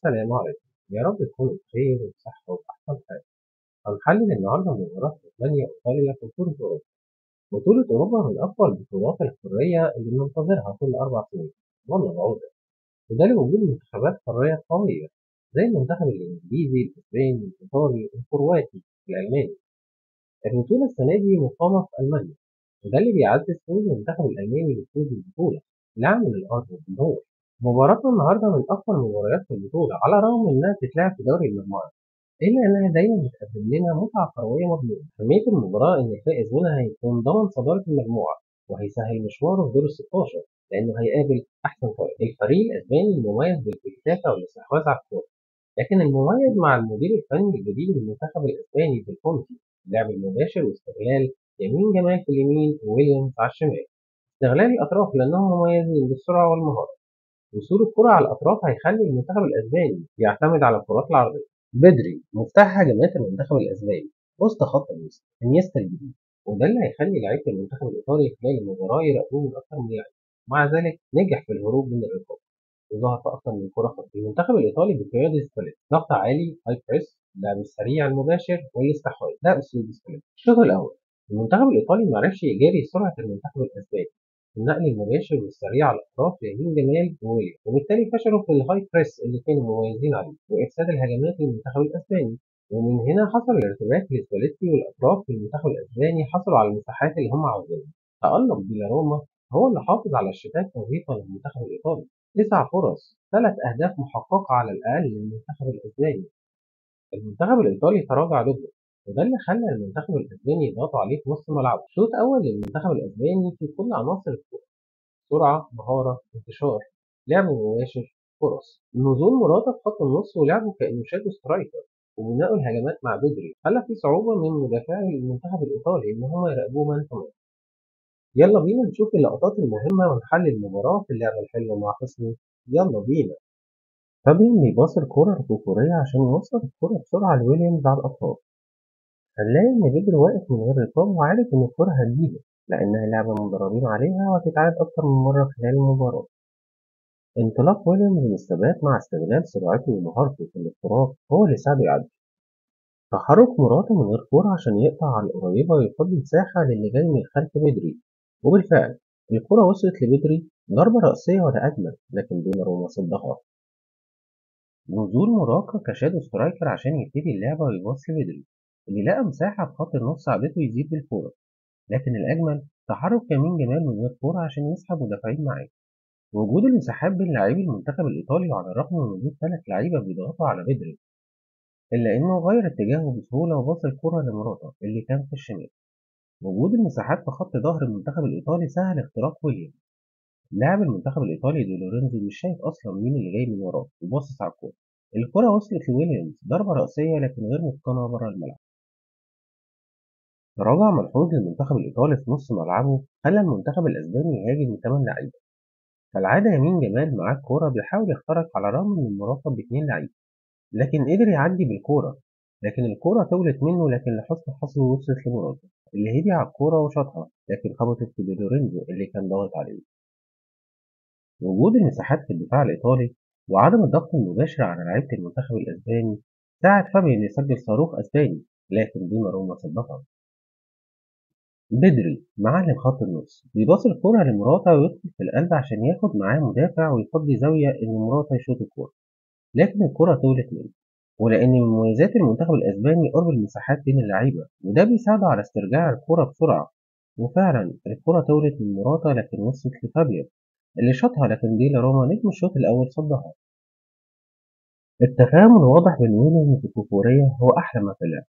السلام عليكم، يا رب تكونوا بخير وبصحة وبأحسن حال. هنحلل النهاردة مباراة إسبانيا وإيطاليا في بطولة أوروبا. بطولة أوروبا من أقوى البطولات القارية اللي بننتظرها كل 4 سنين، ضمن العودة، وده لوجود منتخبات قارية قوية زي المنتخب الإنجليزي، الإسباني، الإيطالي، الكرواتي، الألماني. البطولة السنة دي مقامة في ألمانيا، وده اللي بيعزز فوز المنتخب الألماني بفوز البطولة لعامل الأرض والجمهور. مباراتنا النهارده من أقوى المباريات في البطولة على الرغم إنها بتتلعب في دوري المجموعات، إلا إنها دايما بتقدم لنا متعة كروية مضمونة. أهمية المباراة إن الفائز منها هيكون ضمن صدارة المجموعة وهيسهل مشواره في دور ال16 لأنه هيقابل أحسن فريق. الفريق الأسباني مميز بالتيكي-تاكا والاستحواذ على الكورة، لكن المميز مع المدير الفني الجديد للمنتخب الإسباني بالكونتي اللعب المباشر واستغلال يمين جمال في اليمين وويليامز على الشمال. استغلال الأطراف لأنهم مميزين بالسرعة والمهارة. وصول الكرة على الأطراف هيخلي المنتخب الأسباني يعتمد على الكرات العرضية. بدري مفتاح هجمات المنتخب الأسباني وسط خط الوسط انيستا الجديد، وده اللي هيخلي لعيبة المنتخب الإيطالي خلال المباراة يراقبوه من أكثر من لاعب. مع ذلك نجح في الهروب من الركاب وظهر في أكثر من كرة خطيرة. المنتخب الإيطالي بقيادة سباليتي ضغط عالي، هاي بريس، اللعب السريع المباشر والاستحواذ، ده أسلوب سباليتي. الشوط الأول المنتخب الإيطالي معرفش يجاري سرعة المنتخب الأسباني، النقل المباشر والسريع على الأطراف ليمين جمال وويليام، وبالتالي فشلوا في الهاي بريس اللي كانوا مميزين عليه وإفساد الهجمات للمنتخب الأسباني. ومن هنا حصل الارتباك لسباليتي، والأطراف في المنتخب الأسباني حصلوا على المساحات اللي هم عاوزينها. تألق ديلاروما هو اللي حافظ على الشتات توظيفا للمنتخب الإيطالي. 9 فرص، 3 أهداف محققة على الأقل للمنتخب الأسباني. المنتخب الإيطالي تراجع ضده، وده اللي خلى المنتخب الأسباني يضغطوا عليه في نص ملعبه. شوط أول للمنتخب الأسباني في كل عناصر الكورة: سرعة، مهارة، انتشار، لعب مباشر، فرص. نزول مراتا في خط النص ولعبه كأنه شادو سترايكر وبناء الهجمات مع بدري خلى في صعوبة من مدافعي المنتخب الإيطالي إن هم يراقبوه مان تو مان. يلا بينا نشوف اللقطات المهمة ونحلل المباراة في اللعبة الحلوة مع خصمي. يلا بينا. فابيان بيباص الكرة الكوكورية عشان يوصل الكرة بسرعة لويليامز على الأطراف. هنلاقي إن بيدري واقف من غير رقابة وعارف إن الكرة هتجيله لأنها لعبة مدربين عليها وهتتعاد أكتر من مرة خلال المباراة. انطلاق ويليامز بالثبات مع استغلال سرعته ومهارته في الاختراق هو اللي ساعده يعدي. تحرك مراتا من غير كرة عشان يقطع على القريبة ويفضي مساحة للي جاي من خلف بدري، وبالفعل الكرة وصلت لبدري. ضربة رأسية ولا أجمل، لكن دوناروما صدها. نزول مراقة كشادو سترايكر عشان يبتدي اللعبة ويباص لبدري اللي لقى مساحة في خط النص ساعدته يزيد بالكورة، لكن الأجمل تحرك يمين جمال من غير كورة عشان يسحب مدافعين معاه. وجود المساحات بين لاعبي المنتخب الإيطالي وعلى الرغم من وجود 3 لعيبة بيضغطوا على بدري، إلا إنه غير اتجاهه بسهولة وباص الكرة لمراتا اللي كان في الشمال. وجود المساحات في خط ظهر المنتخب الإيطالي سهل اختراق ويليام. لاعب المنتخب الإيطالي دي لورينزو مش شايف أصلا مين اللي جاي من وراه وباصص على الكورة. الكرة وصلت لويليامز، ضربة رأسية لكن غير متقنة بره الملعب. تراجع ملحوظ للمنتخب الإيطالي في نص ملعبه خلى المنتخب الأسباني يهاجم ب8 لعيبة. كالعادة يمين جمال معاه الكورة بيحاول يخترق على الرغم من المراقب ب2 لعيبة، لكن قدر يعدي بالكورة. لكن الكورة طولت منه، لكن لحسن حظه وصلت لمراتا اللي هدي على الكورة وشاطها، لكن خبطت في دي لورينزو اللي كان ضاغط عليه. وجود المساحات في الدفاع الإيطالي وعدم الضغط المباشر على لعيبة المنتخب الأسباني ساعد فابيان يسجل صاروخ أسباني، لكن دوناروما صدها. بدري معلم خط النص بيباص الكرة لمراتا ويدخل في القلب عشان ياخد معاه مدافع ويفضي زاوية إن مراتا يشوط الكرة، لكن الكرة طولت منه. ولأن من مميزات المنتخب الأسباني قرب المساحات بين اللعيبة وده بيساعده على استرجاع الكرة بسرعة. وفعلا الكرة طولت من مراتا لكن وصلت لفابيان اللي شاطها، لكن دي روما نجم الشوط الأول صدها. التفاهم الواضح بين ويليامز وكوكوريا هو أحلى ما في اللعب.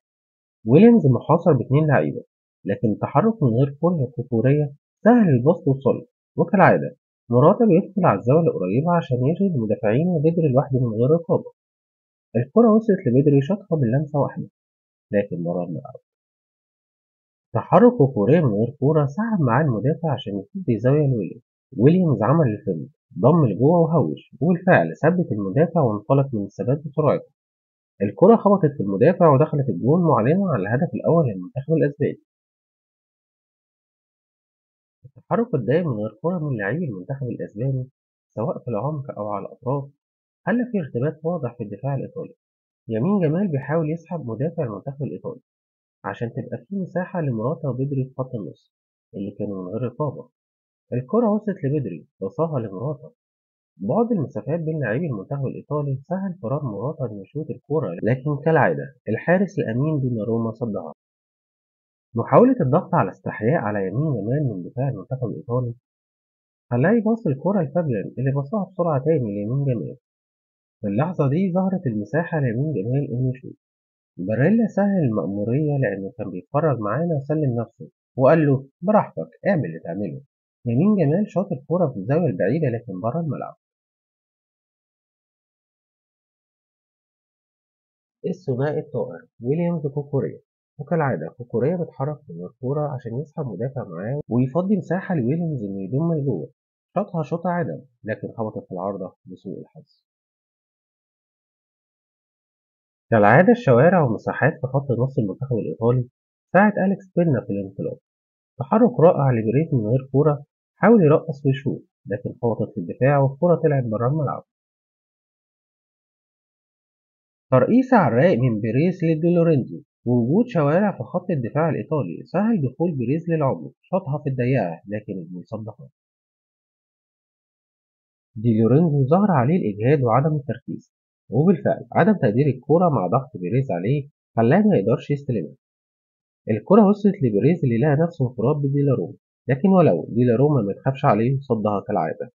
ويليامز محاصر ب2 لعيبة، لكن التحرك من غير كره كوكوريا سهل البسط توصله. وكالعادة مراتا بيدخل على الزاوية القريبة عشان يشغل المدافعين وبدري لوحده من غير رقابة. الكرة وصلت لبدري شاطها باللمسة واحدة لكن بره الملعب. تحرك كوكوريا من غير كورة ساعد معاه المدافع عشان يفضي زاوية لويليامز. ويليامز عمل الفيلم، ضم لجوه وهوش، وبالفعل ثبت المدافع وانطلق من الثبات بسرعته. الكرة خبطت في المدافع ودخلت الجون معلنة على الهدف الأول للمنتخب الأسباني. التحرك الدائم من غير كرة من لاعبي المنتخب الأسباني سواء في العمق أو على الأطراف خلى في ارتباك واضح في الدفاع الإيطالي. يمين جمال بيحاول يسحب مدافع المنتخب الإيطالي عشان تبقى في مساحة لمراتا وبدري في خط النص اللي كانوا من غير رقابة. الكرة وصلت لبدري وصاها لمراتا. بعد المسافات بين لاعبي المنتخب الإيطالي سهل قرار مراتا إنه يشوط الكرة، لكن كالعادة الحارس الأمين دوناروما صدها. محاولة الضغط على استحياء على يمين جمال من دفاع المنتخب الإيطالي خلاه يباصي الكرة لفابيان اللي باصاها بسرعة تاني ليمين جمال. في اللحظة دي ظهرت المساحة ليمين جمال إنه يشوط. باريلا سهل المأمورية لأنه كان بيتفرج معانا وسلم نفسه وقال له براحتك اعمل اللي تعمله. يمين جمال شاط الكرة في الزاوية البعيدة لكن بره الملعب. الثنائي الطائر ويليامز كوكوريا. وكالعادة كوكوريا بيتحرك من الكورة عشان يسحب مدافع معاه ويفضي مساحة لويليامز إنه يضم لجوه. شاطها شوطة عدم لكن خبطت في العارضة بسوء الحظ. كالعادة الشوارع والمساحات في خط نص المنتخب الإيطالي ساعد أليكس بينا في الانطلاق. تحرك رائع لبريز من غير كورة. حاول يرقص ويشوط لكن خبطت في الدفاع والكرة طلعت بره الملعب. ترقيصة على الرايق من بيريز لدي لورينزو. ووجود شوارع في خط الدفاع الإيطالي سهل دخول بيريز للعمق. شاطها في الضيقة لكن المصدقة. دي لورينزو ظهر عليه الإجهاد وعدم التركيز، وبالفعل عدم تقدير الكرة مع ضغط بيريز عليه خلاه ما يقدرش يستلمها. الكرة وصلت لبيريز اللي لقى نفسه انفراد بديلاروما، لكن ولو ديلاروما ما تخافش عليه صدها كالعادة.